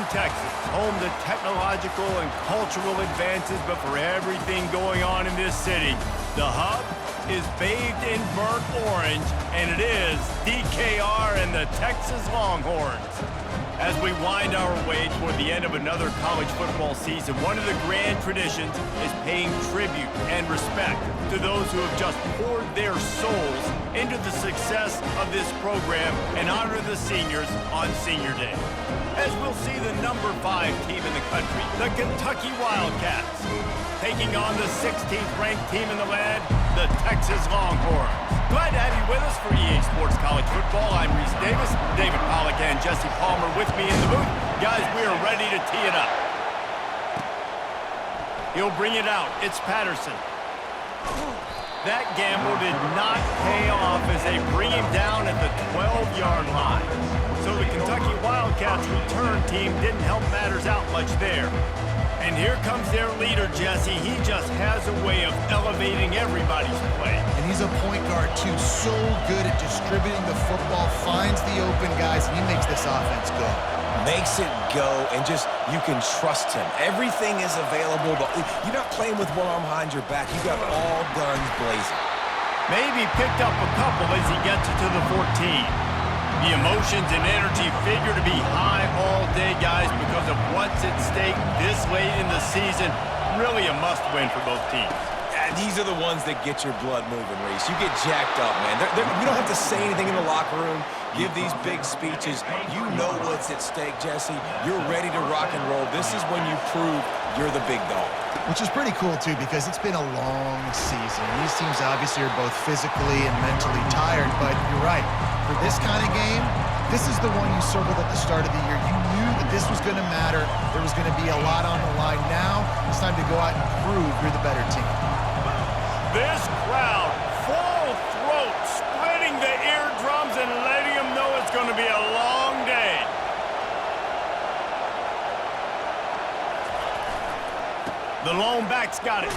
Texas, home to technological and cultural advances, but for everything going on in this city, the hub is bathed in burnt orange, and it is DKR and the Texas Longhorns. As we wind our way toward the end of another college football season, one of the grand traditions is paying tribute and respect to those who have just poured their souls into the success of this program and honor the seniors on Senior Day. As we'll see the number 5 team in the country, the Kentucky Wildcats, taking on the 16th ranked team in the land, the Texas Longhorns. Glad to have you with us for EA Sports College Football. I'm Reese Davis, David Pollack and Jesse Palmer with me in the booth. Guys, we are ready to tee it up. He'll bring it out. It's Patterson. That gamble did not pay off as they bring him down at the 12-yard line. So the Kentucky Wildcats return team didn't help matters out much there. And here comes their leader, Jesse. He just has a way of elevating everybody's play. And he's a point guard, too. So good at distributing the football, finds the open guys, and he makes this offense go. Makes it go, and just, you can trust him. Everything is available, but you're not playing with one arm behind your back. You got all guns blazing. Maybe picked up a couple as he gets it to the 14. The emotions and energy figure to be high all day, guys, because of what's at stake this late in the season. Really a must-win for both teams. Yeah, these are the ones that get your blood moving, Reese. You get jacked up, man. You don't have to say anything in the locker room, give these big speeches. You know what's at stake, Jesse. You're ready to rock and roll. This is when you prove you're the big dog. Which is pretty cool, too, because it's been a long season. These teams obviously are both physically and mentally tired, but you're right. For this kind of game, this is the one you circled at the start of the year. You knew that this was going to matter. There was going to be a lot on the line. Now it's time to go out and prove you're the better team. This crowd, full throat, splitting the eardrums and letting them know it's going to be a long day. The lone back's got it.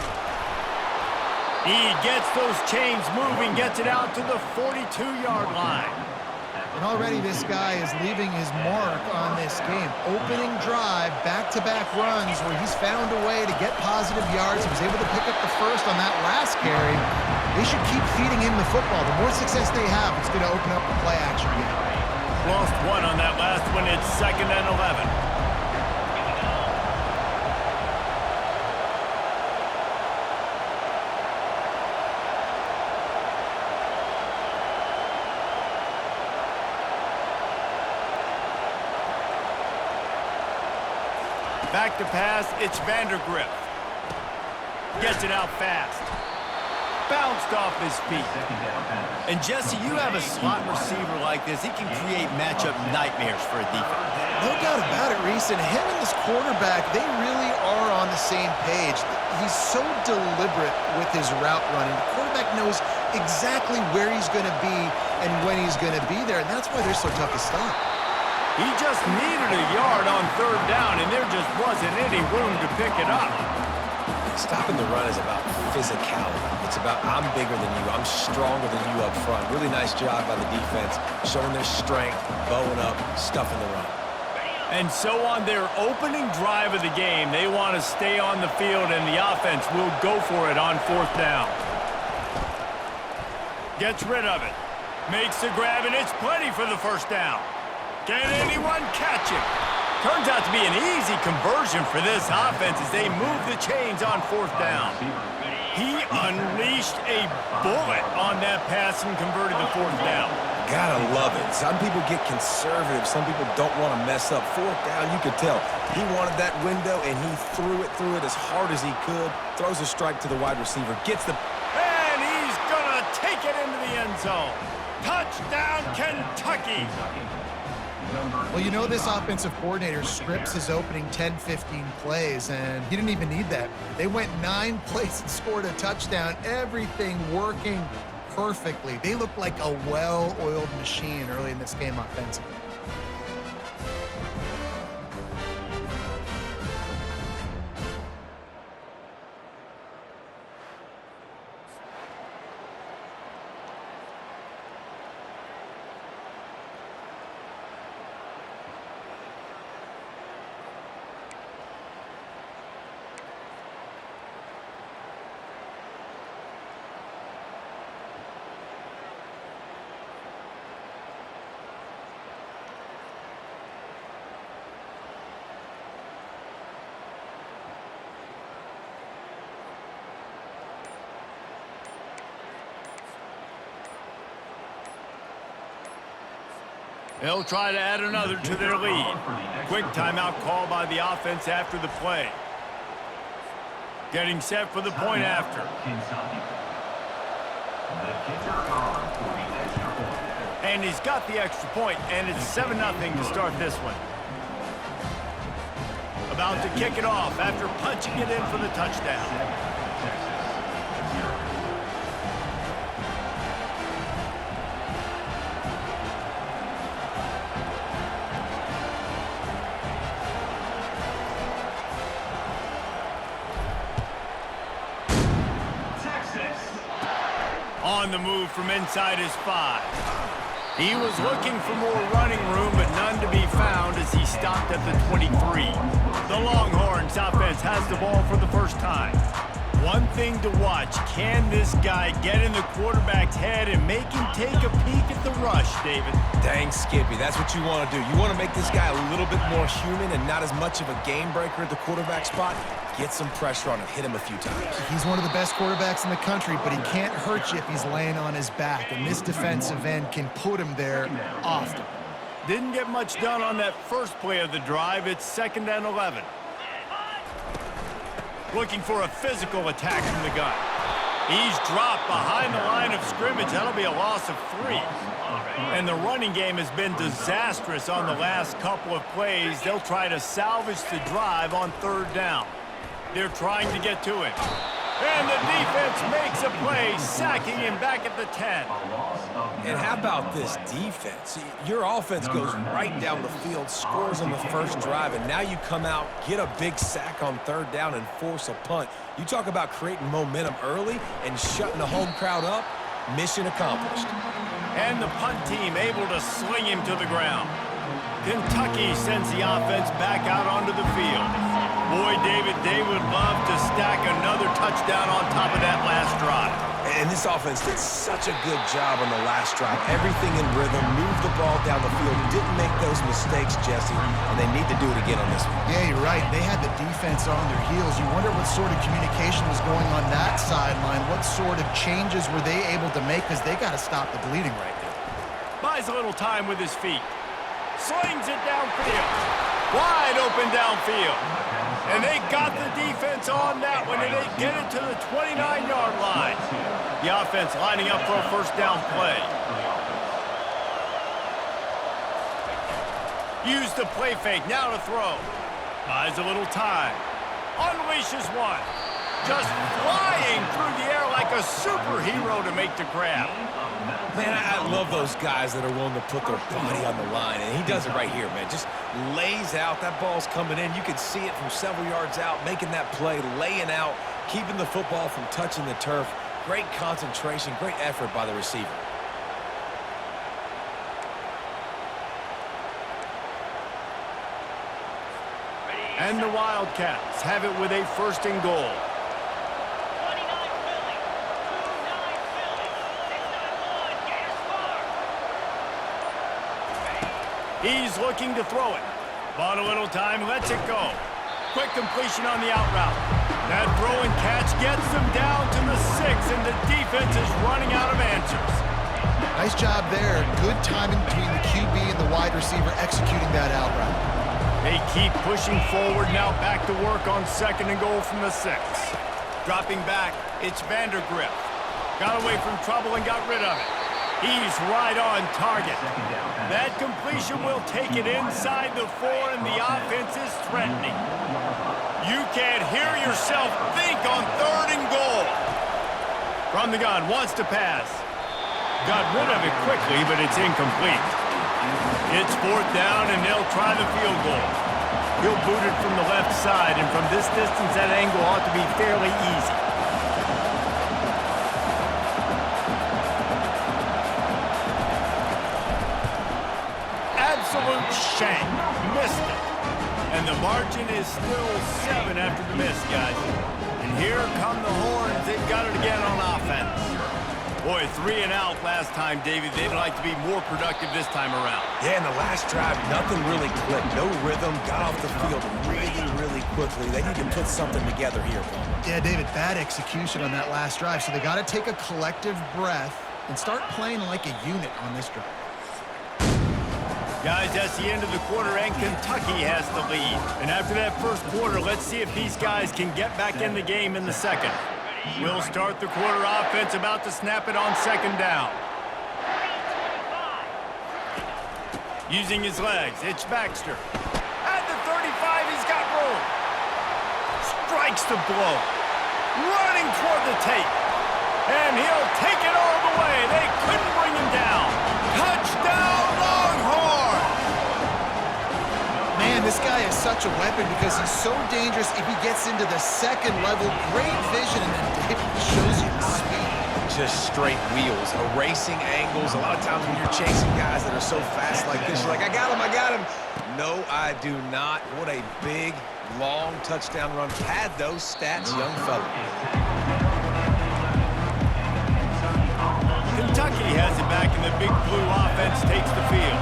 He gets those chains moving, gets it out to the 42-yard line. And already this guy is leaving his mark on this game. Opening drive, back-to-back runs where he's found a way to get positive yards. He was able to pick up the first on that last carry. They should keep feeding him the football. The more success they have, it's going to open up the play-action game. Lost one on that last one. It's 2nd and 11. Back to pass, it's Vandergrift. Gets it out fast. Bounced off his feet. And Jesse, you have a slot receiver like this, he can create matchup nightmares for a defense. No doubt about it, Reese. And him and this quarterback, they really are on the same page. He's so deliberate with his route running. The quarterback knows exactly where he's going to be and when he's going to be there, and that's why they're so tough to stop. He just needed a yard on 3rd down, and there just wasn't any room to pick it up. Stopping the run is about physicality. It's about I'm bigger than you, I'm stronger than you up front. Really nice job by the defense, showing their strength, bowing up, stuffing the run. And so on their opening drive of the game, they want to stay on the field, and the offense will go for it on 4th down. Gets rid of it. Makes the grab, and it's plenty for the 1st down. Can anyone catch him? Turns out to be an easy conversion for this offense as they move the chains on 4th down. He unleashed a bullet on that pass and converted the 4th down. Gotta love it. Some people get conservative. Some people don't want to mess up. 4th down, you could tell. He wanted that window, and he threw it as hard as he could. Throws a strike to the wide receiver. Gets the... And he's going to take it into the end zone. Touchdown, Kentucky. Well, you know this offensive coordinator scripts his opening 10-15 plays, and he didn't even need that. They went 9 plays and scored a touchdown, everything working perfectly. They looked like a well-oiled machine early in this game offensively. They'll try to add another to their lead. Quick timeout call by the offense after the play. Getting set for the point after. And he's got the extra point, and it's 7-0 to start this one. About to kick it off after punching it in for the touchdown. On the move from inside his 5. He was looking for more running room, but none to be found as he stopped at the 23. The Longhorns offense has the ball for the first time. One thing to watch, can this guy get in the quarterback's head and make him take a peek at the rush, David? Dang, Skippy, that's what you want to do. You want to make this guy a little bit more human and not as much of a game breaker at the quarterback spot. Get some pressure on him, hit him a few times. He's one of the best quarterbacks in the country, but he can't hurt you if he's laying on his back, and this defensive end can put him there often. Didn't get much done on that first play of the drive. It's 2nd and 11. Looking for a physical attack from the gun. He's dropped behind the line of scrimmage. That'll be a loss of 3. And the running game has been disastrous on the last couple of plays. They'll try to salvage the drive on 3rd down. They're trying to get to him. And the defense makes a play, sacking him back at the 10. And how about this defense? Your offense goes right down the field, scores on the first drive, and now you come out, get a big sack on 3rd down, and force a punt. You talk about creating momentum early and shutting the home crowd up. Mission accomplished. And the punt team able to sling him to the ground. Kentucky sends the offense back out onto the field. Boy, David, they would love to stack another touchdown on top of that last drive. And this offense did such a good job on the last drive. Everything in rhythm, moved the ball down the field, didn't make those mistakes, Jesse, and they need to do it again on this one. Yeah, you're right. They had the defense on their heels. You wonder what sort of communication was going on that sideline. What sort of changes were they able to make, because they got to stop the bleeding right now. Buys a little time with his feet. Slings it downfield. Wide open downfield. And they got the defense on that one, and they get it to the 29-yard line. The offense lining up for a 1st down play. Use the play fake, now to throw. Buys a little time. Unleashes one. Just flying through the air like a superhero to make the grab. Man, I love those guys that are willing to put their body on the line, and he does it right here, man. Just lays out. That ball's coming in. You can see it from several yards out, making that play, laying out, keeping the football from touching the turf. Great concentration, great effort by the receiver. And the Wildcats have it with a 1st and goal. He's looking to throw it. Bought a little time, lets it go. Quick completion on the out route. That throw and catch gets them down to the 6, and the defense is running out of answers. Nice job there. Good timing between the QB and the wide receiver executing that out route. They keep pushing forward, now back to work on 2nd and goal from the 6. Dropping back, it's Vandergrift. Got away from trouble and got rid of it. He's right on target. That completion will take it inside the 4, and the offense is threatening. You can't hear yourself think on 3rd and goal. From the gun, wants to pass. Got rid of it quickly, but it's incomplete. It's 4th down, and they'll try the field goal. He'll boot it from the left side, and from this distance, that angle ought to be fairly easy. Absolute shank. Missed it. And the margin is still 7 after the miss, guys. And here come the Horns. They've got it again on offense. Boy, 3 and out last time, David. They'd like to be more productive this time around. Yeah, in the last drive, nothing really clicked. No rhythm, got off the field really quickly. They need to put something together here, Palmer. Yeah, David, bad execution on that last drive. So they got to take a collective breath and start playing like a unit on this drive. Guys, that's the end of the quarter, and Kentucky has the lead. And after that first quarter, let's see if these guys can get back in the game in the second. We'll start the quarter offense, about to snap it on second down. Using his legs, it's Baxter. At the 35, he's got room. Strikes the blow. Running toward the tape. And he'll take it all the way. They couldn't bring him down. Touchdown, Longhorns! Man, this guy is such a weapon because he's so dangerous if he gets into the second level. Great vision, and then David shows you the speed. Just straight wheels, erasing angles. A lot of times when you're chasing guys that are so fast like this, you're like, I got him. No, I do not. What a big, long touchdown run. Pad those stats, young fella. Kentucky has it back, and the Big Blue offense takes the field.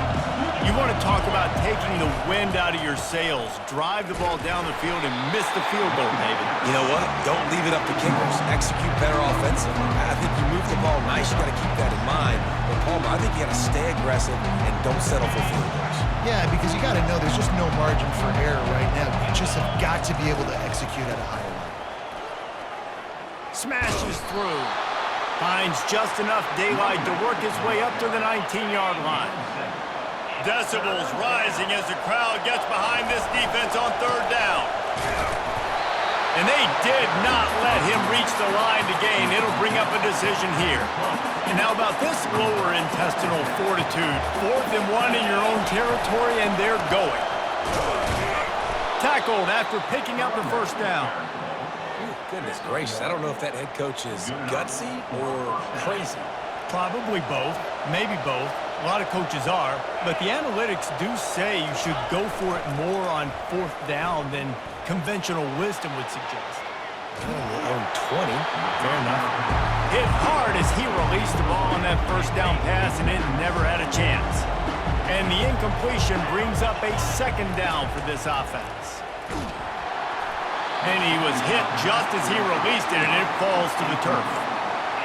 You want to talk about taking the wind out of your sails. Drive the ball down the field and miss the field goal, David. You know what? Don't leave it up to kickers. Execute better offensively. I think you move the ball nice. You got to keep that in mind. But, Palmer, I think you got to stay aggressive and don't settle for field goals. Yeah, because you got to know there's just no margin for error right now. You just have got to be able to execute at a higher level. Smashes through. Finds just enough daylight to work his way up to the 19-yard line. Decibels rising as the crowd gets behind this defense on third down. And they did not let him reach the line to gain. It'll bring up a decision here. And how about this lower intestinal fortitude? 4th and 1 in your own territory, and they're going. Tackled after picking up the first down. Goodness gracious, I don't know if that head coach is gutsy or crazy. Probably both, maybe both. A lot of coaches are, but the analytics do say you should go for it more on 4th down than conventional wisdom would suggest. Own 20. Fair enough. Hit hard as he released the ball on that first down pass, and it never had a chance. And the incompletion brings up a second down for this offense. And he was hit just as he released it, and it falls to the turf.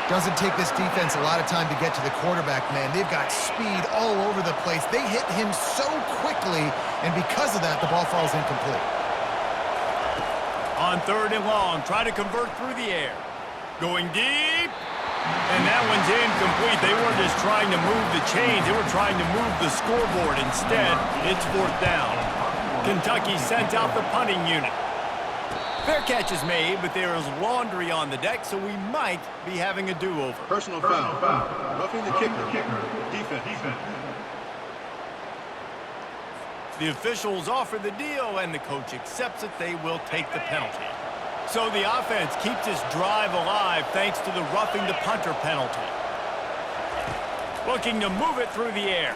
Doesn't take this defense a lot of time to get to the quarterback, man. They've got speed all over the place. They hit him so quickly, and because of that, the ball falls incomplete. On 3rd and long, try to convert through the air. Going deep. And that one's incomplete. They weren't just trying to move the chains. They were trying to move the scoreboard. Instead, it's 4th down. Kentucky sent out the punting unit. Fair catch is made, but there is laundry on the deck, so we might be having a do-over. Personal foul. Roughing the kicker. Defense. The officials offer the deal, and the coach accepts it. They will take the penalty. So the offense keeps this drive alive thanks to the roughing the punter penalty. Looking to move it through the air.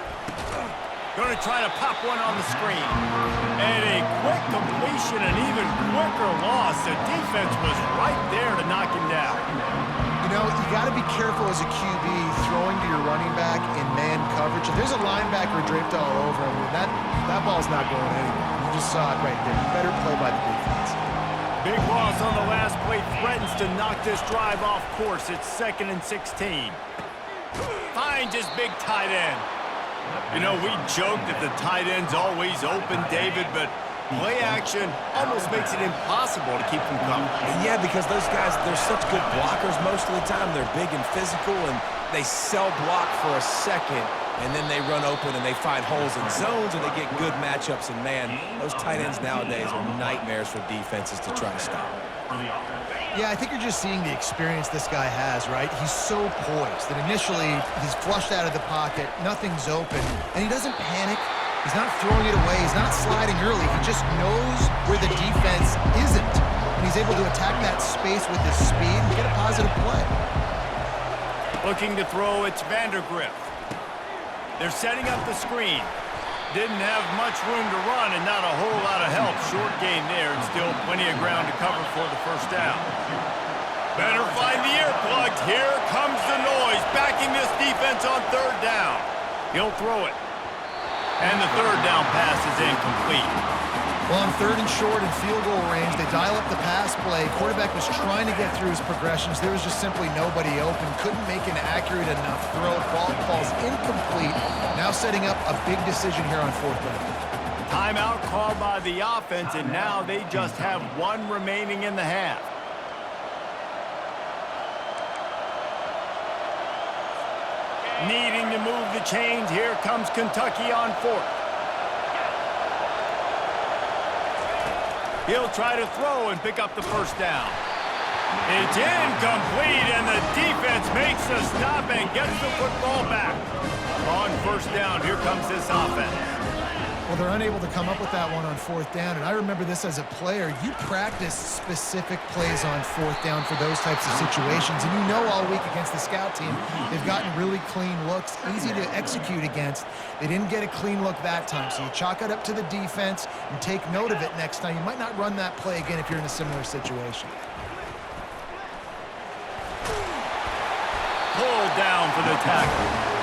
Going to try to pop one on the screen. And a quick completion, an even quicker loss. The defense was right there to knock him down. You know, you got to be careful as a QB throwing to your running back in man coverage. If there's a linebacker draped all over him, that ball's not going anywhere. You just saw it right there. Better play by the defense. Big loss on the last play threatens to knock this drive off course. It's 2nd and 16. Finds his big tight end. You know, we joke that the tight end's always open, David, but play action almost makes it impossible to keep them coming. Yeah, because those guys, they're such good blockers most of the time. They're big and physical, and they sell block for a second, and then they run open and they find holes in zones, and they get good matchups. And, man, those tight ends nowadays are nightmares for defenses to try to stop. Yeah, I think you're just seeing the experience this guy has, right? He's so poised that initially he's flushed out of the pocket, nothing's open, and he doesn't panic. He's not throwing it away. He's not sliding early. He just knows where the defense isn't, and he's able to attack that space with his speed and get a positive play. Looking to throw, it's Vandergrift. They're setting up the screen. Didn't have much room to run and not a whole lot of help. Short gain there and still plenty of ground to cover for the first down. Better find the earplugs. Here comes the noise, backing this defense on 3rd down. He'll throw it. And the 3rd down pass is incomplete. Well, on 3rd and short and field goal range, they dial up the pass play. Quarterback was trying to get through his progressions. There was just simply nobody open. Couldn't make an accurate enough throw. Ball falls incomplete. Now setting up a big decision here on 4th down. Timeout called by the offense, and now they just have one remaining in the half. Needing to move the chains, here comes Kentucky on 4th. He'll try to throw and pick up the first down. It's incomplete, and the defense makes the stop and gets the football back. On 1st down, here comes this offense. Well, they're unable to come up with that one on 4th down, and I remember this as a player. You practice specific plays on 4th down for those types of situations, and you know all week against the scout team, they've gotten really clean looks, easy to execute against. They didn't get a clean look that time, so you chalk it up to the defense and take note of it next time. You might not run that play again if you're in a similar situation. Pulled down for the tackle.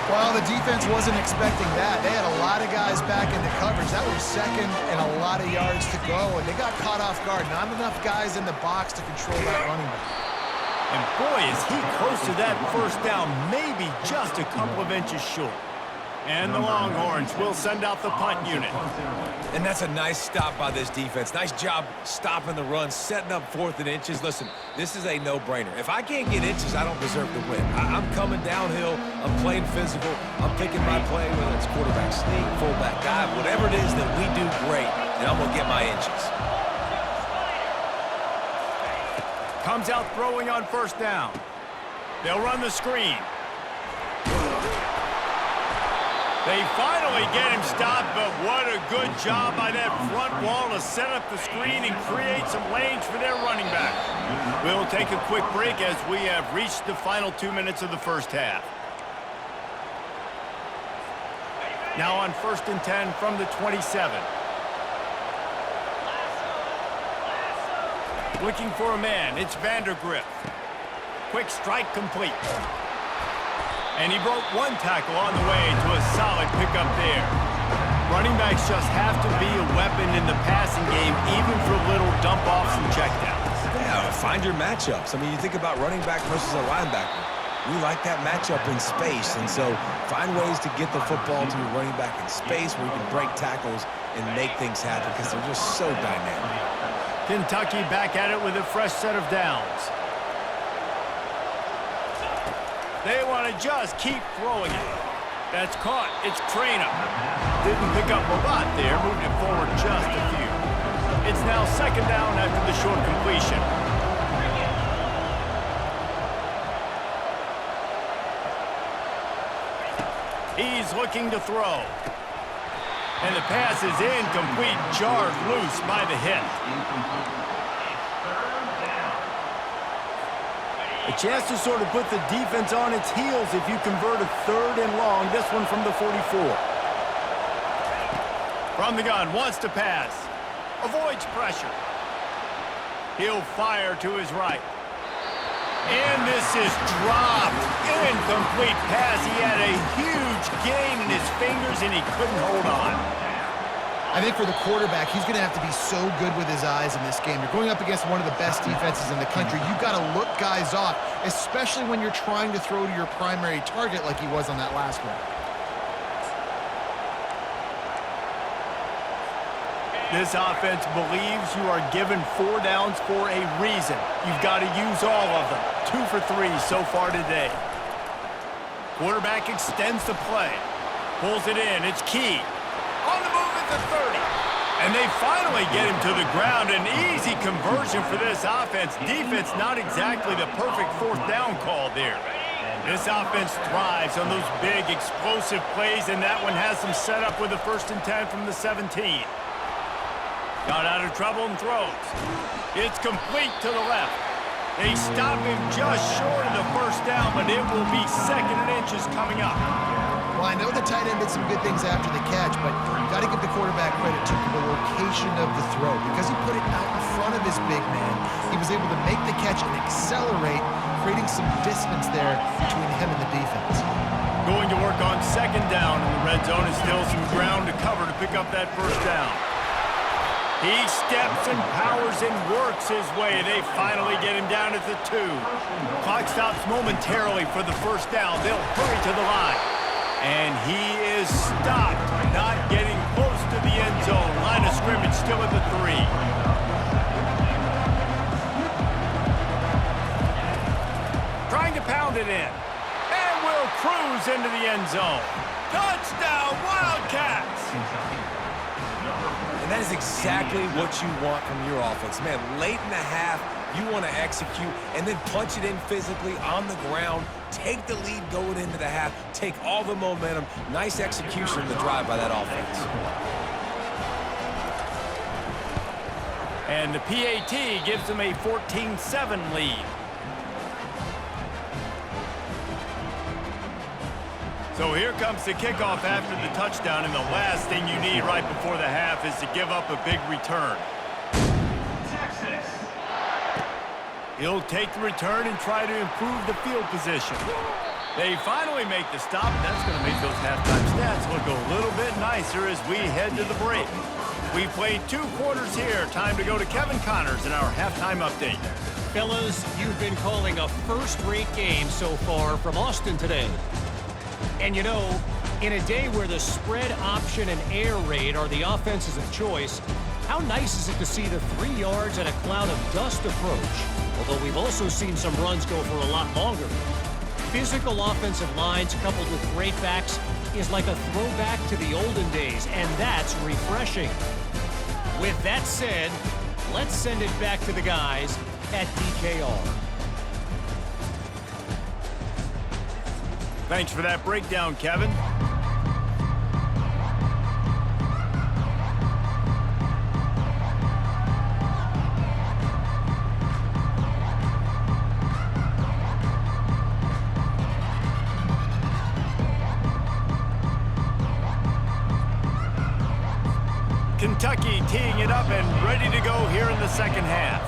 Well, the defense wasn't expecting that. They had a lot of guys back into coverage. That was 2nd and a lot of yards to go, and they got caught off guard. Not enough guys in the box to control that running back. And boy, is he close to that first down, maybe just a couple of inches short. And the Longhorns will send out the punt unit. And that's a nice stop by this defense. Nice job stopping the run, setting up 4th and inches. Listen, this is a no-brainer. If I can't get inches, I don't deserve to win. I'm coming downhill. I'm playing physical. I'm picking my play, whether it's quarterback sneak, fullback dive, whatever it is that we do great, and I'm going to get my inches. Comes out throwing on 1st down. They'll run the screen. They finally get him stopped, but what a good job by that front wall to set up the screen and create some lanes for their running back. We'll take a quick break as we have reached the final 2 minutes of the first half. Now on 1st and 10 from the 27. Looking for a man, it's Vandergriff. Quick strike complete. And he broke one tackle on the way to a solid pickup there. Running backs just have to be a weapon in the passing game, even for little dump-offs and checkdowns. Yeah, find your matchups. I mean, you think about running back versus a linebacker. We like that matchup in space, and so find ways to get the football to your running back in space where you can break tackles and make things happen because they're just so dynamic. Kentucky back at it with a fresh set of downs. They want to just keep throwing it. That's caught. It's Trainer. Didn't pick up a lot there. Moved it forward just a few. It's now 2nd down after the short completion. He's looking to throw. And the pass is incomplete. Jarred loose by the hit. A chance to sort of put the defense on its heels if you convert a 3rd and long. This one from the 44. From the gun, wants to pass. Avoids pressure. He'll fire to his right. And this is dropped. Incomplete pass. He had a huge gain in his fingers and he couldn't hold on. I think for the quarterback, he's going to have to be so good with his eyes in this game. You're going up against one of the best defenses in the country. You've got to look guys off, especially when you're trying to throw to your primary target like he was on that last one. This offense believes you are given 4 downs for a reason. You've got to use all of them. 2 for 3 so far today. Quarterback extends the play. Pulls it in. It's Key. On the move at the 30. And they finally get him to the ground. An easy conversion for this offense. Defense not exactly the perfect 4th down call there. This offense thrives on those big explosive plays, and that one has them set up with a 1st and 10 from the 17. Got out of trouble and throws. It's complete to the left. They stop him just short of the 1st down, but it will be 2nd and inches coming up. Well, I know the tight end did some good things after the catch, but you've got to give the quarterback credit to the location of the throw. Because he put it out in front of his big man, he was able to make the catch and accelerate, creating some distance there between him and the defense. Going to work on 2nd down in the red zone, and still some ground to cover to pick up that 1st down. He steps and powers and works his way. They finally get him down at the 2. Clock stops momentarily for the first down. They'll hurry to the line. And he is stopped, not getting close to the end zone. Line of scrimmage still at the 3. Trying to pound it in. And will cruise into the end zone. Touchdown, Wildcats! And that is exactly what you want from your offense. Man, late in the half, you want to execute and then punch it in physically on the ground, take the lead going into the half, take all the momentum. Nice execution of the drive by that offense. And the PAT gives them a 14-7 lead. So here comes the kickoff after the touchdown, and the last thing you need right before the half is to give up a big return. He'll take the return and try to improve the field position. They finally make the stop, and that's going to make those halftime stats look a little bit nicer as we head to the break. We've played 2 quarters here. Time to go to Kevin Connors in our halftime update. Fellas, you've been calling a first-rate game so far from Austin today. And you know, in a day where the spread option and air raid are the offenses of choice, how nice is it to see the 3 yards and a cloud of dust approach? Although we've also seen some runs go for a lot longer. Physical offensive lines coupled with great backs is like a throwback to the olden days, and that's refreshing. With that said, let's send it back to the guys at DKR. Thanks for that breakdown, Kevin. Kentucky teeing it up and ready to go here in the second half.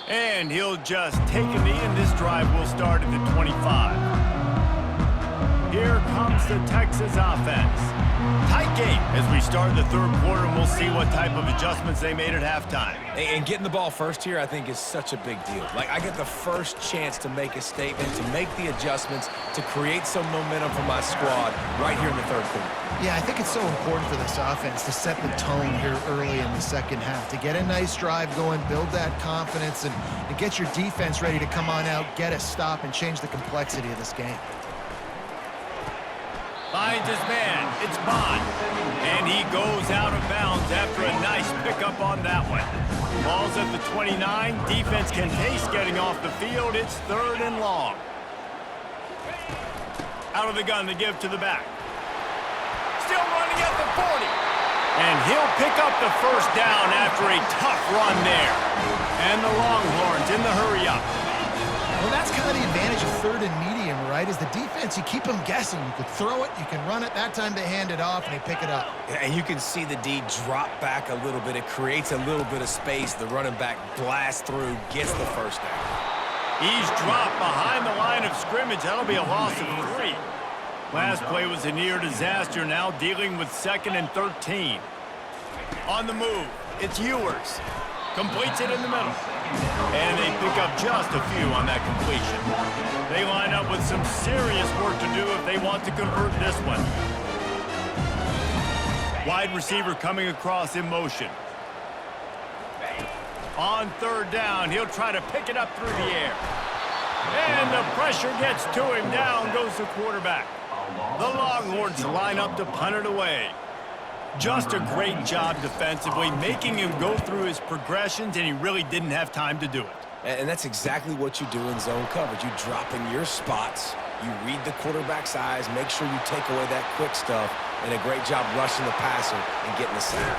And he'll just take a knee, and this drive will start at the 25. Here comes the Texas offense. Tight game as we start the 3rd quarter, and we'll see what type of adjustments they made at halftime. And getting the ball first here, I think, is such a big deal. Like, I get the first chance to make a statement, to make the adjustments, to create some momentum for my squad right here in the 3rd quarter. Yeah, I think it's so important for this offense to set the tone here early in the second half, to get a nice drive going, build that confidence, and get your defense ready to come on out, get a stop, and change the complexity of this game. Finds his man. It's Bond. And he goes out of bounds after a nice pickup on that one. Ball's at the 29. Defense can taste getting off the field. It's 3rd and long. Out of the gun to give to the back. Still running at the 40. And he'll pick up the first down after a tough run there. And the Longhorns in the hurry-up. Well, that's kind of the advantage of 3rd and medium, right? Is the defense, you keep them guessing. You could throw it, you can run it. That time they hand it off and they pick it up. And you can see the D drop back a little bit. It creates a little bit of space. The running back blasts through, gets the first down. He's dropped behind the line of scrimmage. That'll be a loss of 3. Last play was a near disaster, now dealing with 2nd and 13. On the move, it's Ewers. Completes it in the middle. And they pick up just a few on that completion. They line up with some serious work to do if they want to convert this one. Wide receiver coming across in motion. On 3rd down, he'll try to pick it up through the air. And the pressure gets to him. Down goes the quarterback. The Longhorns line up to punt it away. Just a great job defensively, making him go through his progressions, and he really didn't have time to do it. And that's exactly what you do in zone coverage. You drop in your spots, you read the quarterback's eyes, make sure you take away that quick stuff, and a great job rushing the passer and getting the sack.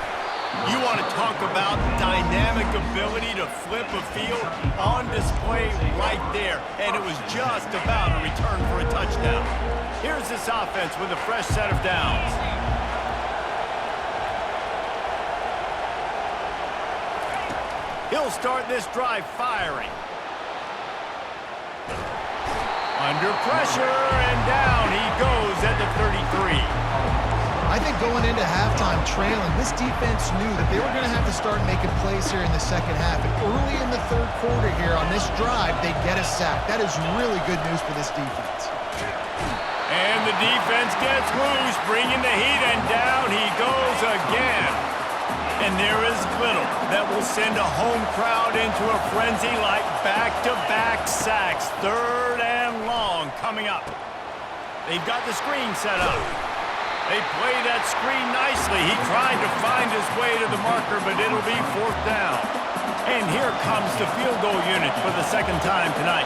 You want to talk about dynamic ability to flip a field on display right there, and it was just about a return for a touchdown. Here's this offense with a fresh set of downs. He'll start this drive firing. Under pressure, and down he goes at the 33. I think going into halftime trailing, this defense knew that they were going to have to start making plays here in the second half. And early in the third quarter here on this drive, they get a sack. That is really good news for this defense. And the defense gets loose, bringing the heat, and down he goes again. And there is little that will send a home crowd into a frenzy like back-to-back sacks. 3rd and long coming up. They've got the screen set up. They play that screen nicely. He tried to find his way to the marker, but it'll be 4th down. And here comes the field goal unit for the 2nd time tonight.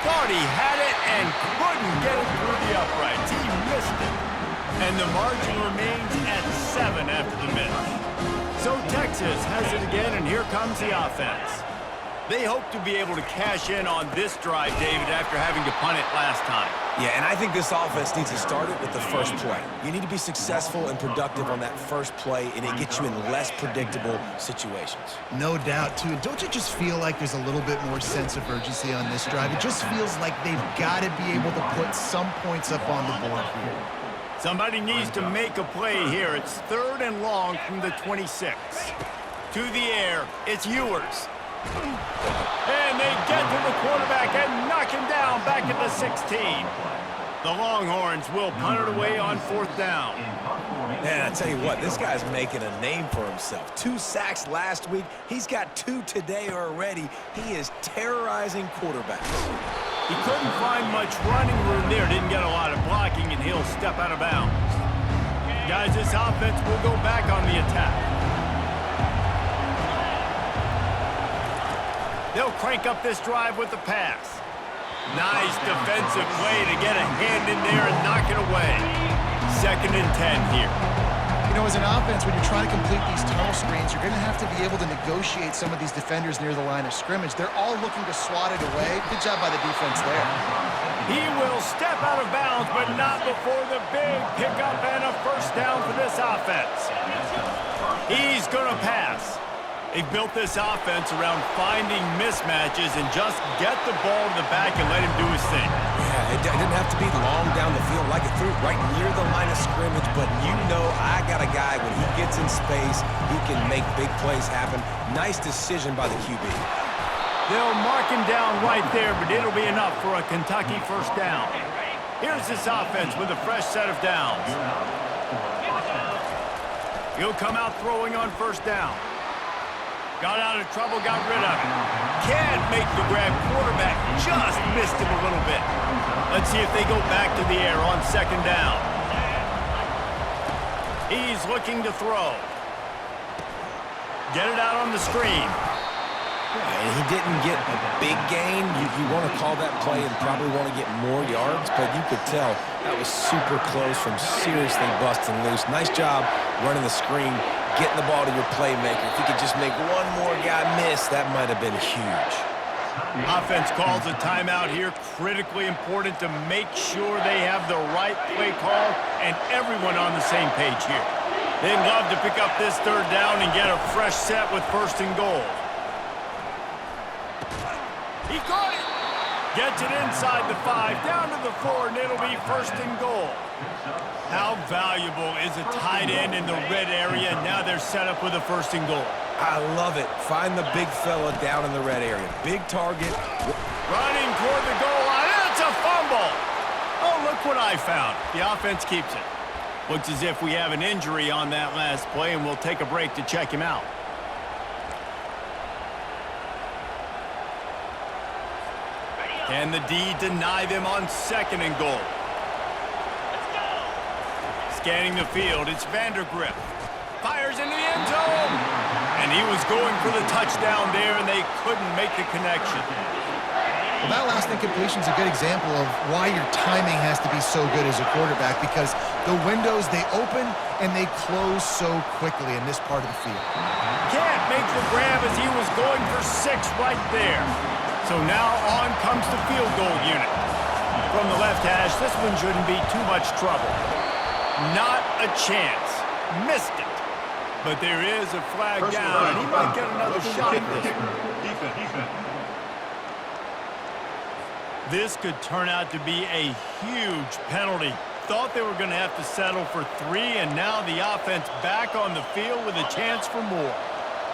Thought he had it and couldn't get it through the uprights. He missed it. And the margin remains at 7 after the miss. So Texas has it again, and here comes the offense. They hope to be able to cash in on this drive, David, after having to punt it last time. Yeah, and I think this offense needs to start it with the first play. You need to be successful and productive on that first play, and it gets you in less predictable situations. No doubt, too. Don't you just feel like there's a little bit more sense of urgency on this drive? It just feels like they've got to be able to put some points up on the board here. Somebody needs to make a play here. It's 3rd and long from the 26. To the air, it's Ewers. And they get to the quarterback and knock him down back at the 16. The Longhorns will punt it away on 4th down. Man, I tell you what, this guy's making a name for himself. 2 sacks last week. He's got 2 today already. He is terrorizing quarterbacks. He couldn't find much running room there. Didn't get a lot of blocking, and he'll step out of bounds. Guys, this offense will go back on the attack. They'll crank up this drive with the pass. Nice defensive play to get a hand in there and knock it away. 2nd and 10 here. You know, as an offense, when you're trying to complete these tunnel screens, you're going to have to be able to negotiate some of these defenders near the line of scrimmage. They're all looking to swat it away. Good job by the defense there. He will step out of bounds, but not before the big pickup and a 1st down for this offense. He's going to pass. They've built this offense around finding mismatches and just get the ball to the back and let him do his thing. Yeah, it didn't have to be long down the field like it threw right near the line of scrimmage, but you know I got a guy, when he gets in space, he can make big plays happen. Nice decision by the QB. They'll mark him down right there, but it'll be enough for a Kentucky 1st down. Here's this offense with a fresh set of downs. He'll come out throwing on 1st down. Got out of trouble, got rid of it. Can't make the grab. Quarterback just missed him a little bit. Let's see if they go back to the air on 2nd down. He's looking to throw. Get it out on the screen. And he didn't get a big gain. You want to call that play and probably want to get more yards, but you could tell that was super close from seriously busting loose. Nice job running the screen, getting the ball to your playmaker. If you could just make one more guy miss, that might have been huge. Offense calls a timeout here. Critically important to make sure they have the right play call and everyone on the same page here. They'd love to pick up this 3rd down and get a fresh set with 1st and goal. He caught it. Gets it inside the 5, down to the 4, and it'll be 1st and goal. How valuable is a tight end in the red area? Now they're set up with a 1st and goal. I love it. Find the big fella down in the red area. Big target. Running toward the goal line. It's a fumble. Oh, look what I found. The offense keeps it. Looks as if we have an injury on that last play, and we'll take a break to check him out. Can the D deny them on 2nd and goal? Scanning the field, it's Vandergrift. Fires into the end zone. And he was going for the touchdown there, and they couldn't make the connection. Well, that last incompletion is a good example of why your timing has to be so good as a quarterback, because the windows, they open and they close so quickly in this part of the field. Can't make the grab as he was going for 6 right there. So now on comes the field goal unit. From the left hash, this one shouldn't be too much trouble. Not a chance. Missed it. But there is a flag down, and he might get another shot at this one. This could turn out to be a huge penalty. Thought they were going to have to settle for 3, and now the offense back on the field with a chance for more.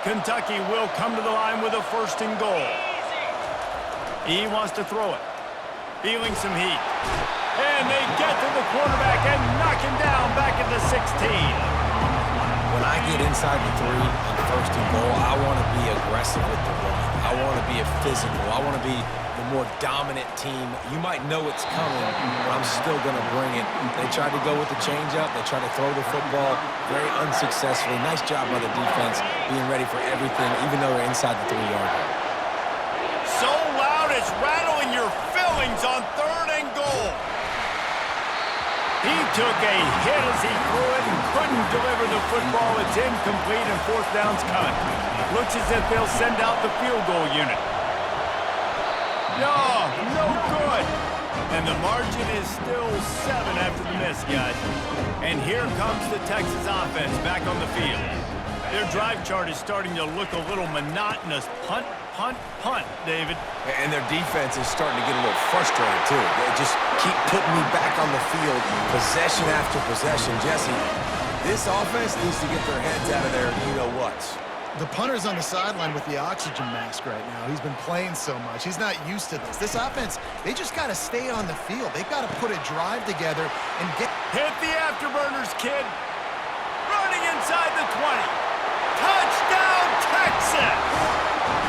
Kentucky will come to the line with a 1st and goal. He wants to throw it. Feeling some heat. And they get to the quarterback and knock him down back at the 16. When I get inside the 3 on 1st and goal, I want to be aggressive with the run. I want to be a physical. I want to be the more dominant team. You might know it's coming, but I'm still going to bring it. They tried to go with the changeup. They tried to throw the football very unsuccessfully. Nice job by the defense being ready for everything, even though they're inside the 3-yard line. So loud it's rattling your fillings on 3rd and goal. He took a hit as he threw it and couldn't deliver the football. It's incomplete and 4th down's coming. Looks as if they'll send out the field goal unit. No good. And the margin is still 7 after the miss, guys. And here comes the Texas offense back on the field. Their drive chart is starting to look a little monotonous. Punt, punt, punt, David. And their defense is starting to get a little frustrated, too. They just keep putting me back on the field, possession after possession. Jesse, this offense needs to get their heads out of their you-know-whats. The punter's on the sideline with the oxygen mask right now. He's been playing so much. He's not used to this. This offense, they just got to stay on the field. They've got to put a drive together and get... Hit the afterburners, kid. Running inside the 20. Touchdown, Texas!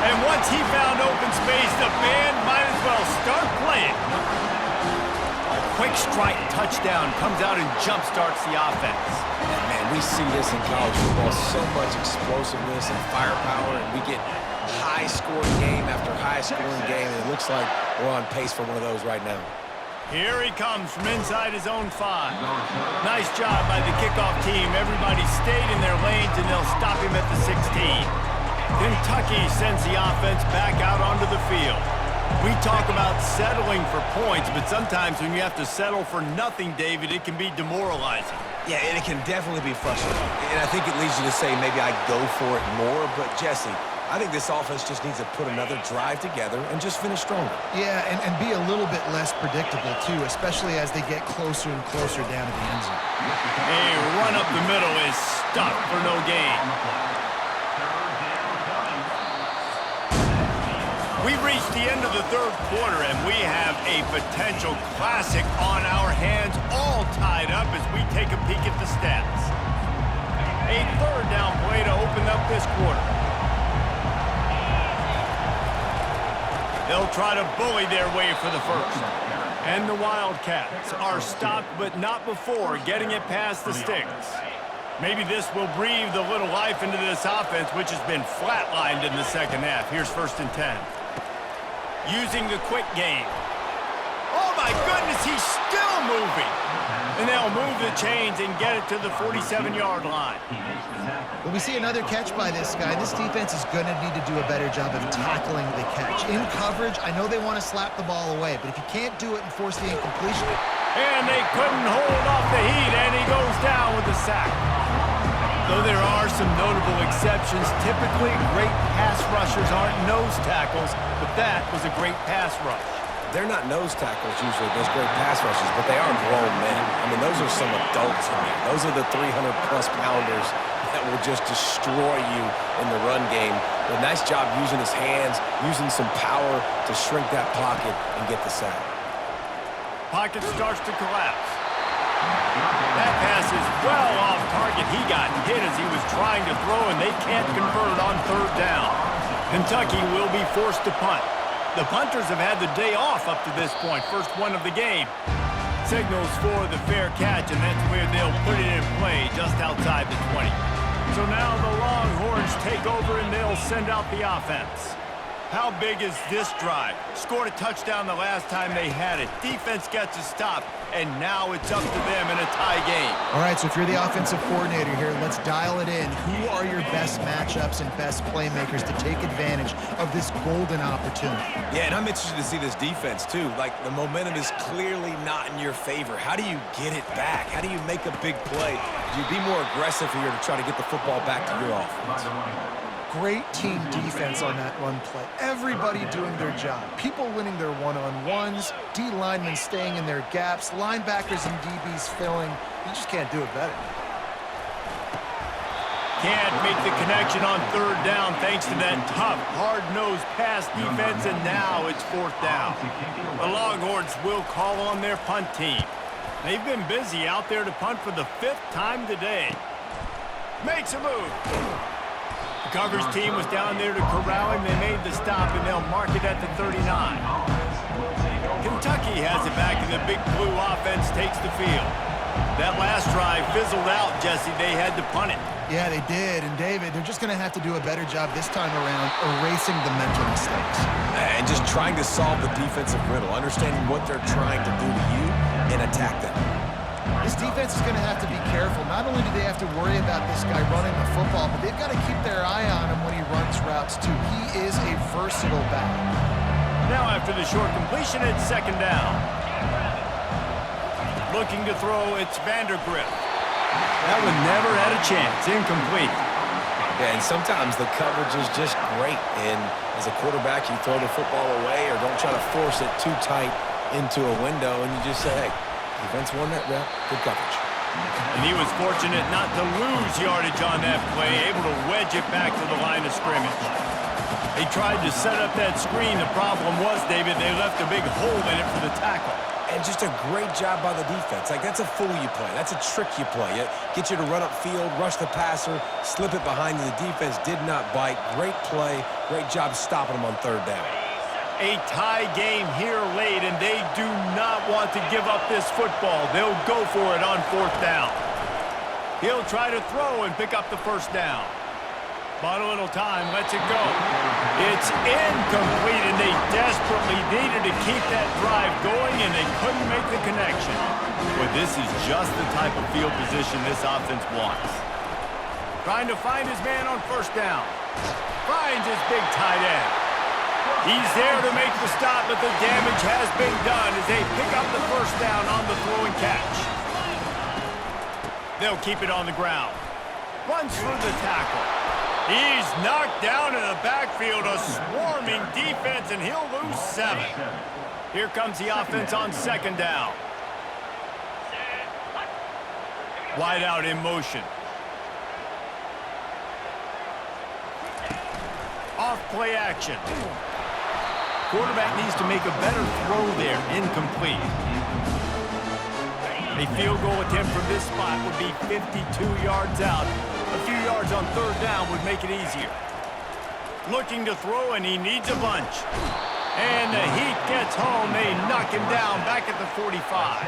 And once he found open space, the band might as well start playing. Quick strike touchdown comes out and jump-starts the offense. And man, we see this in college football, so much explosiveness and firepower, and we get high-scoring game after high-scoring game, and it looks like we're on pace for one of those right now. Here he comes from inside his own 5. Nice job by the kickoff team. Everybody stayed in their lanes, and they'll stop him at the 16. Kentucky sends the offense back out onto the field. We talk about settling for points, but sometimes when you have to settle for nothing, David, it can be demoralizing. Yeah, and it can definitely be frustrating. And I think it leads you to say maybe I go for it more, but Jesse, I think this offense just needs to put another drive together and just finish stronger. Yeah, and be a little bit less predictable, too, especially as they get closer and closer down to the end zone. A run up the middle is stuffed for no gain. We've reached the end of the 3rd quarter, and we have a potential classic on our hands, all tied up as we take a peek at the stats. A 3rd down play to open up this quarter. They'll try to bully their way for the 1st. And the Wildcats are stopped, but not before getting it past the sticks. Maybe this will breathe a little life into this offense, which has been flatlined in the 2nd half. Here's 1st and 10. Using the quick game. Oh, my goodness, he's still moving. And they'll move the chains and get it to the 47-yard line. When we see another catch by this guy, this defense is going to need to do a better job of tackling the catch. In coverage, I know they want to slap the ball away, but if you can't do it and force the incompletion... And they couldn't hold off the heat, and he goes down with a sack. Though there are some notable exceptions, typically great pass rushers aren't nose tackles, but that was a great pass rush. They're not nose tackles usually, those great pass rushers, but they are grown men. I mean, those are some adults in there. Those are the 300-plus pounders that will just destroy you in the run game. But nice job using his hands, using some power to shrink that pocket and get the sack. Pocket starts to collapse. That pass is well off target. He got hit as he was trying to throw, and they can't convert on 3rd down. Kentucky will be forced to punt. The punters have had the day off up to this point. 1st one of the game. Signals for the fair catch, and that's where they'll put it in play just outside the 20. So now the Longhorns take over, and they'll send out the offense. How big is this drive? Scored a touchdown the last time they had it. Defense gets a stop, and now it's up to them in a tie game. All right, so if you're the offensive coordinator here, let's dial it in. Who are your best matchups and best playmakers to take advantage of this golden opportunity? Yeah, and I'm interested to see this defense, too. Like, the momentum is clearly not in your favor. How do you get it back? How do you make a big play? Do you be more aggressive here to try to get the football back to your offense? Great team defense on that run play. Everybody doing their job. People winning their one-on-ones, D linemen staying in their gaps, linebackers and DBs filling. You just can't do it better. Can't make the connection on third down thanks to that tough, hard-nosed pass defense, and now it's fourth down. The Longhorns will call on their punt team. They've been busy out there to punt for the 5th time today. Makes a move. The coverage team was down there to corral him. They made the stop, and they'll mark it at the 39. Kentucky has it back, and the Big Blue offense takes the field. That last drive fizzled out, Jesse. They had to punt it. Yeah, they did. And, David, they're just going to have to do a better job this time around erasing the mental mistakes. And just trying to solve the defensive riddle, understanding what they're trying to do to you and attack them. This defense is going to have to be careful. Not only do they have to worry about this guy running the football, but they've got to keep their eye on him when he runs routes, too. He is a versatile back. Now after the short completion, it's second down. Looking to throw, it's Vandergrift. That one never had a chance. Incomplete. Yeah, and sometimes the coverage is just great. And as a quarterback, you throw the football away or don't try to force it too tight into a window, and you just say, hey, defense won that rep, good coverage. And he was fortunate not to lose yardage on that play, able to wedge it back to the line of scrimmage. They tried to set up that screen. The problem was, David, they left a big hole in it for the tackle. And just a great job by the defense. Like, that's a fool you play. That's a trick you play. It gets you to run upfield, rush the passer, slip it behind you. The defense did not bite. Great play. Great job stopping them on third down. A tie game here late, and they do not want to give up this football. They'll go for it on fourth down. He'll try to throw and pick up the first down. But a little time, lets it go. It's incomplete, and they desperately needed to keep that drive going, and they couldn't make the connection. But this is just the type of field position this offense wants. Trying to find his man on first down. Finds his big tight end. He's there to make the stop, but the damage has been done as they pick up the first down on the throw and catch. They'll keep it on the ground. Runs for the tackle. He's knocked down in the backfield, a swarming defense, and he'll lose 7. Here comes the offense on second down. Wide out in motion. Off play action. Quarterback needs to make a better throw there. Incomplete. A field goal attempt from this spot would be 52 yards out. A few yards on third down would make it easier. Looking to throw, and he needs a bunch. And the heat gets home. They knock him down back at the 45.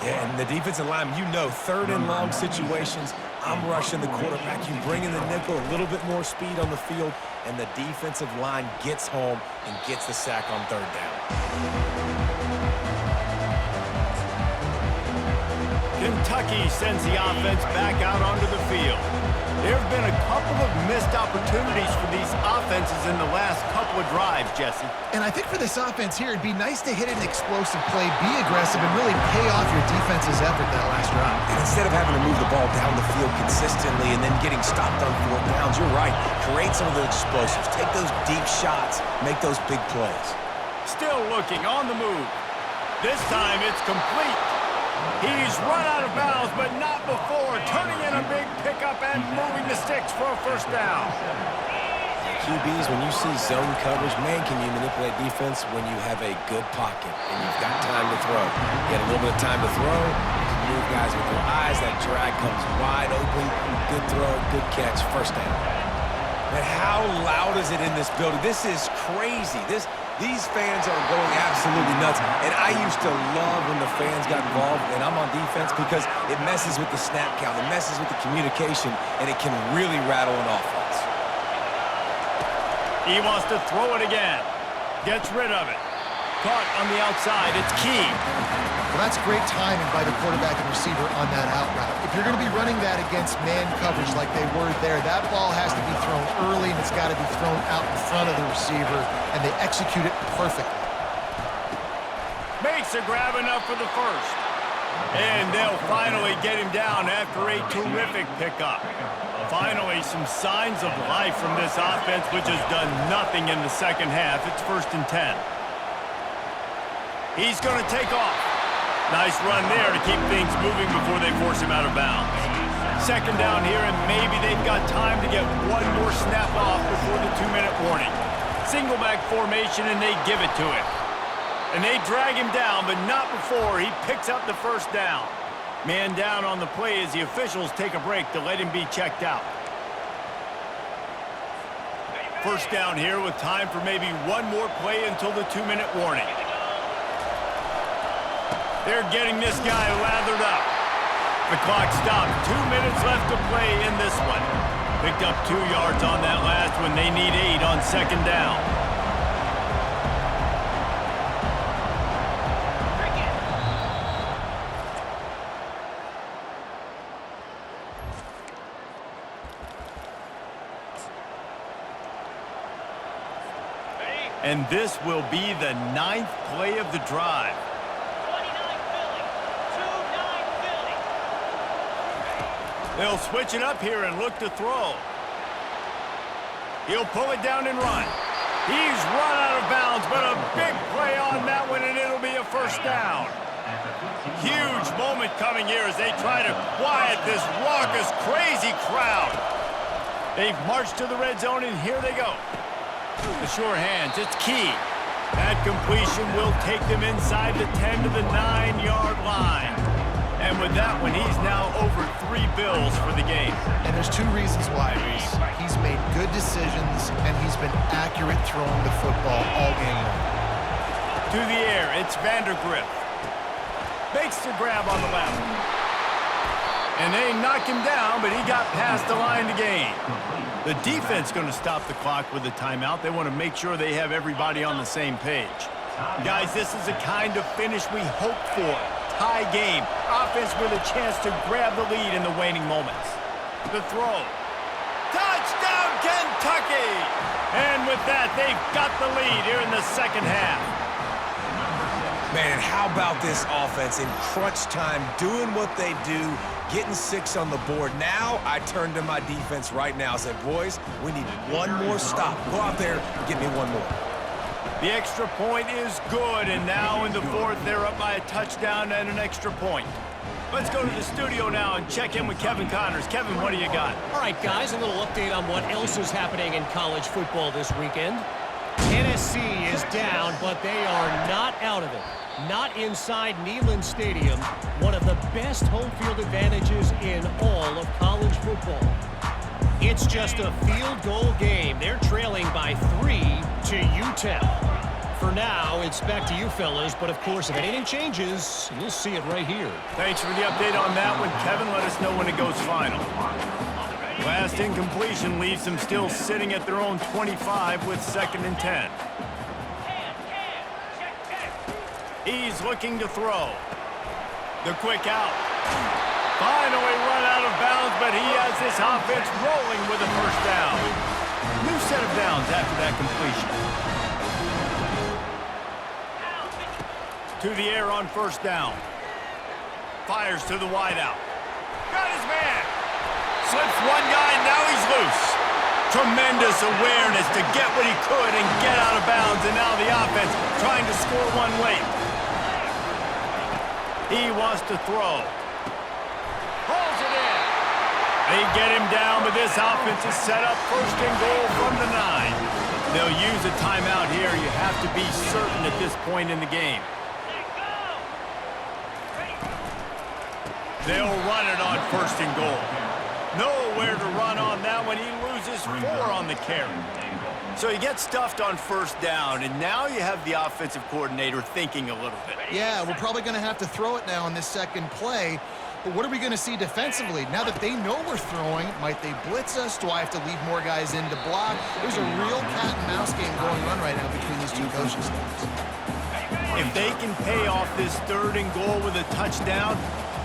Yeah, and the defensive line, you know, third and long situations, I'm rushing the quarterback. You bring in the nickel, a little bit more speed on the field, and the defensive line gets home and gets the sack on third down. Kentucky sends the offense back out onto the field. There have been a couple of missed opportunities for these offenses in the last couple of drives, Jesse. And I think for this offense here, it'd be nice to hit an explosive play, be aggressive, and really pay off your defense's effort that last drive. And instead of having to move the ball down the field consistently and then getting stopped on fourth downs, you're right. Create some of those explosives. Take those deep shots. Make those big plays. Still looking on the move. This time it's complete. He's run out of bounds, but not before. Turning in a big pickup and moving the sticks for a first down. QBs, when you see zone coverage, man, can you manipulate defense when you have a good pocket and you've got time to throw. You get a little bit of time to throw. You can move guys with their eyes. That drag comes wide open. Good throw, good catch, first down. Man, how loud is it in this building? This is crazy. These fans are going absolutely nuts. And I used to love when the fans got involved, and I'm on defense, because it messes with the snap count. It messes with the communication, and it can really rattle an offense. He wants to throw it again. Gets rid of it. Caught on the outside. It's Key. Well, that's great timing by the quarterback and receiver on that out route. If you're going to be running that against man coverage like they were there, that ball has to be thrown early, and it's got to be thrown out in front of the receiver, and they execute it perfectly. Makes a grab enough for the first. And they'll finally get him down after a terrific pickup. Finally some signs of life from this offense, which has done nothing in the second half. It's 1st and 10. He's going to take off. Nice run there to keep things moving before they force him out of bounds. 2nd down here, and maybe they've got time to get one more snap off before the 2-minute warning. Single back formation, and they give it to him. And they drag him down, but not before he picks up the 1st down. Man down on the play as the officials take a break to let him be checked out. 1st down here with time for maybe one more play until the 2-minute warning. They're getting this guy lathered up. The clock stopped. 2 minutes left to play in this one. Picked up 2 yards on that last one. They need 8 on 2nd down. And this will be the 9th play of the drive. 29 Philly. 2-9 Philly. They'll switch it up here and look to throw. He'll pull it down and run. He's run out of bounds, but a big play on that one, and it'll be a 1st down. Huge moment coming here as they try to quiet this raucous, crazy crowd. They've marched to the red zone, and here they go. The sure hands, it's key. That completion will take them inside the 10 to the 9-yard line. And with that one, he's now over 3 bills for the game. And there's 2 reasons why, Reese. He's made good decisions, and he's been accurate throwing the football all game long. To the air, it's Vandergrift. Makes the grab on the left. And they knocked him down, but he got past the line to gain. The defense going to stop the clock with a timeout. They want to make sure they have everybody on the same page. Guys, this is the kind of finish we hope for. Tie game. Offense with a chance to grab the lead in the waning moments. The throw. Touchdown, Kentucky! And with that, they've got the lead here in the 2nd half. Man, and how about this offense in crunch time, doing what they do, getting 6 on the board. Now I turn to my defense right now and say, boys, we need one more stop. Go out there and get me one more. The extra point is good, and now in the 4th, they're up by a touchdown and an extra point. Let's go to the studio now and check in with Kevin Connors. Kevin, what do you got? All right, guys, a little update on what else is happening in college football this weekend. Tennessee is down, but they are not out of it. Not inside Neyland Stadium, one of the best home field advantages in all of college football. It's just a field goal game. They're trailing by 3 to UTEP. For now, it's back to you fellas, but of course, if anything changes, you'll see it right here. Thanks for the update on that one, Kevin. Let us know when it goes final. Last incompletion leaves them still sitting at their own 25 with 2nd and 10. He's looking to throw. The quick out. Finally run out of bounds, but he has this offense rolling with a 1st down. New set of downs after that completion. To the air on 1st down. Fires to the wideout. Got his man. Slips one guy, now he's loose. Tremendous awareness to get what he could and get out of bounds, and now the offense trying to score one late. He wants to throw. Pulls it in. They get him down, but this offense is set up 1st and goal from the 9. They'll use a timeout here. You have to be certain at this point in the game. They'll run it on 1st and goal. Nowhere to run on that one. He loses 4 on the carry. So he gets stuffed on 1st down, and now you have the offensive coordinator thinking a little bit. Yeah, we're probably going to have to throw it now on this 2nd play. But what are we going to see defensively? Now that they know we're throwing, might they blitz us? Do I have to leave more guys in to block? There's a real cat-and-mouse game going on right now between these 2 coaching staffs. If they can pay off this 3rd and goal with a touchdown,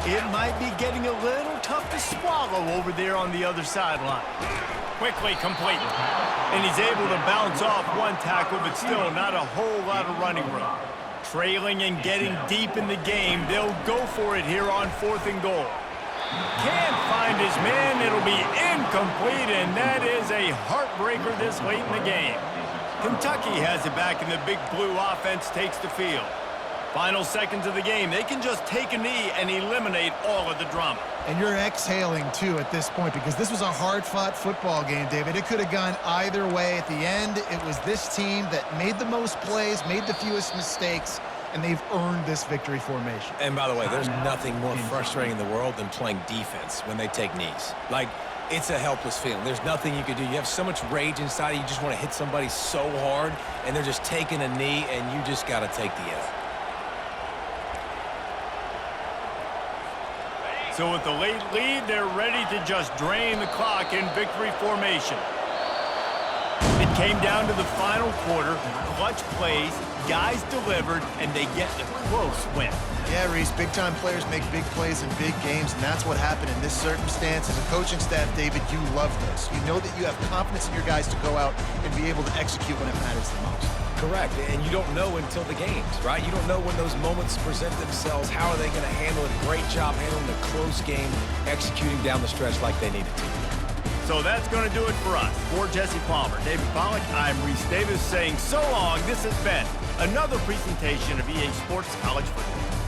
it might be getting a little tough to swallow over there on the other sideline. Quickly complete. And he's able to bounce off one tackle, but still not a whole lot of running room. Trailing and getting deep in the game, they'll go for it here on 4th and goal. Can't find his man. It'll be incomplete, and that is a heartbreaker this late in the game. Kentucky has it back, and the Big Blue offense takes the field. Final seconds of the game. They can just take a knee and eliminate all of the drama. And you're exhaling, too, at this point, because this was a hard-fought football game, David. It could have gone either way. At the end, it was this team that made the most plays, made the fewest mistakes, and they've earned this victory formation. And by the way, there's nothing more frustrating in the world than playing defense when they take knees. Like, it's a helpless feeling. There's nothing you can do. You have so much rage inside. You just want to hit somebody so hard, and they're just taking a knee, and you just got to take the L. So with the late lead, they're ready to just drain the clock in victory formation. It came down to the final quarter. Clutch plays, guys delivered, and they get the close win. Yeah, Reese, big-time players make big plays in big games, and that's what happened in this circumstance. As a coaching staff, David, you love this. You know that you have confidence in your guys to go out and be able to execute when it matters the most. Correct, and you don't know until the games, right? You don't know when those moments present themselves. How are they going to handle it? Great job handling the close game, executing down the stretch like they needed to. So that's going to do it for us. For Jesse Palmer, David Pollack, I'm Reese Davis saying so long. This has been another presentation of EA Sports College Football.